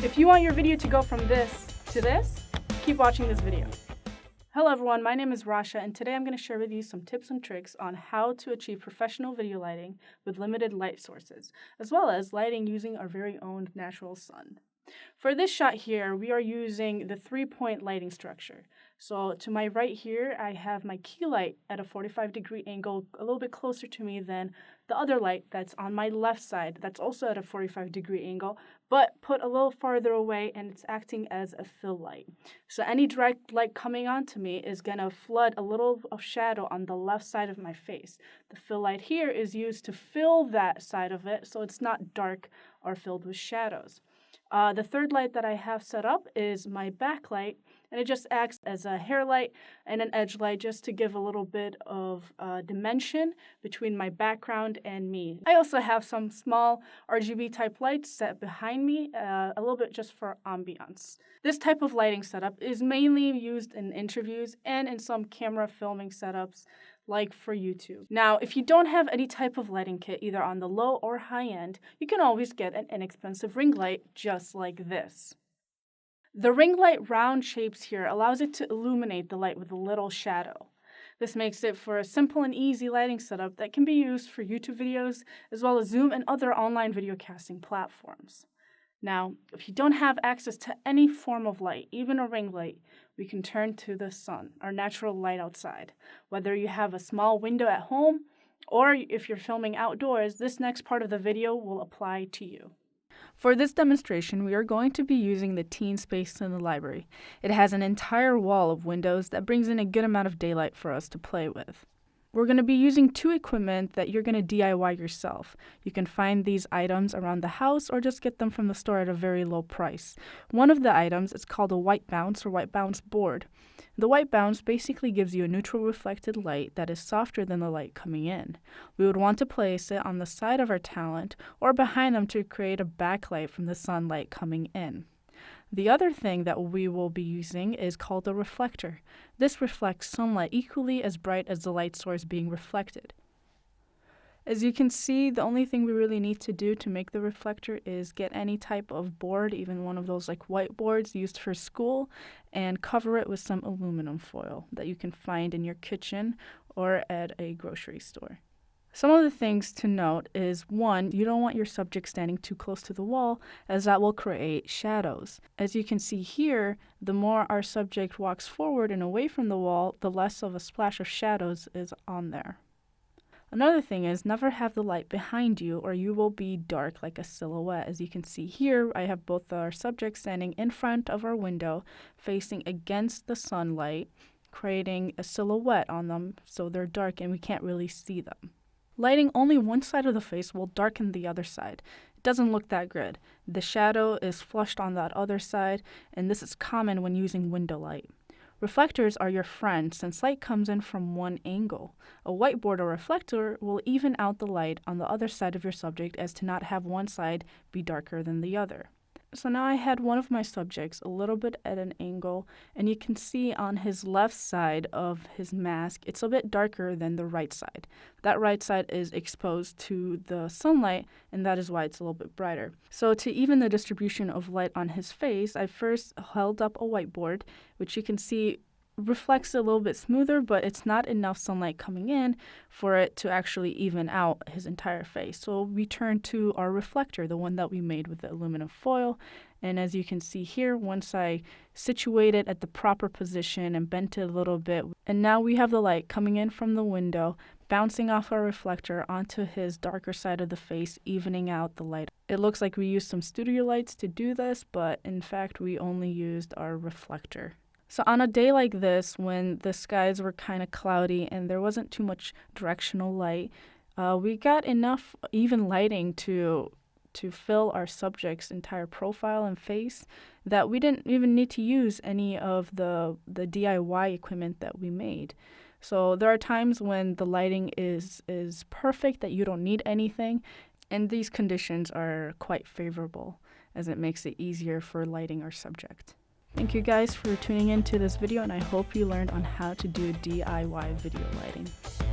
If you want your video to go from this to this, keep watching this video. Hello everyone, my name is Rasha, and today I'm going to share with you some tips and tricks on how to achieve professional video lighting with limited light sources, as well as lighting using our very own natural sun. For this shot here, we are using the 3-point lighting structure. So to my right here, I have my key light at a 45-degree angle, a little bit closer to me than the other light that's on my left side, that's also at a 45-degree angle, but put a little farther away, and it's acting as a fill light. So any direct light coming onto me is going to flood a little of shadow on the left side of my face. The fill light here is used to fill that side of it so it's not dark or filled with shadows. The third light that I have set up is my backlight, and it just acts as a hair light and an edge light just to give a little bit of dimension between my background and me. I also have some small RGB type lights set behind me, a little bit just for ambiance. This type of lighting setup is mainly used in interviews and in some camera filming setups like for YouTube. Now, if you don't have any type of lighting kit, either on the low or high end, you can always get an inexpensive ring light just like this. The ring light round shapes here allows it to illuminate the light with a little shadow. This makes it for a simple and easy lighting setup that can be used for YouTube videos, as well as Zoom and other online video casting platforms. Now, if you don't have access to any form of light, even a ring light, we can turn to the sun, our natural light outside. Whether you have a small window at home, or if you're filming outdoors, this next part of the video will apply to you. For this demonstration, we are going to be using the teen space in the library. It has an entire wall of windows that brings in a good amount of daylight for us to play with. We're going to be using two equipment that you're going to DIY yourself. You can find these items around the house or just get them from the store at a very low price. One of the items is called a white bounce or white bounce board. The white bounce basically gives you a neutral reflected light that is softer than the light coming in. We would want to place it on the side of our talent or behind them to create a backlight from the sunlight coming in. The other thing that we will be using is called a reflector. This reflects sunlight equally as bright as the light source being reflected. As you can see, the only thing we really need to do to make the reflector is get any type of board, even one of those like whiteboards used for school, and cover it with some aluminum foil that you can find in your kitchen or at a grocery store. Some of the things to note is, one, you don't want your subject standing too close to the wall, as that will create shadows. As you can see here, the more our subject walks forward and away from the wall, the less of a splash of shadows is on there. Another thing is, never have the light behind you or you will be dark like a silhouette. As you can see here, I have both our subjects standing in front of our window, facing against the sunlight, creating a silhouette on them so they're dark and we can't really see them. Lighting only one side of the face will darken the other side. It doesn't look that good. The shadow is flushed on that other side, and this is common when using window light. Reflectors are your friend since light comes in from one angle. A whiteboard or reflector will even out the light on the other side of your subject as to not have one side be darker than the other. So now I had one of my subjects a little bit at an angle, and you can see on his left side of his mask, it's a bit darker than the right side. That right side is exposed to the sunlight, and that is why it's a little bit brighter. So to even the distribution of light on his face, I first held up a whiteboard, which you can see reflects a little bit smoother, but it's not enough sunlight coming in for it to actually even out his entire face. So we turn to our reflector, the one that we made with the aluminum foil. And as you can see here, once I situate it at the proper position and bent it a little bit, and now we have the light coming in from the window, bouncing off our reflector onto his darker side of the face, evening out the light. It looks like we used some studio lights to do this, but in fact, we only used our reflector. So on a day like this, when the skies were kind of cloudy and there wasn't too much directional light, we got enough even lighting to fill our subject's entire profile and face that we didn't even need to use any of the DIY equipment that we made. So there are times when the lighting is perfect, that you don't need anything, and these conditions are quite favorable as it makes it easier for lighting our subject. Thank you guys for tuning into this video, and I hope you learned on how to do DIY video lighting.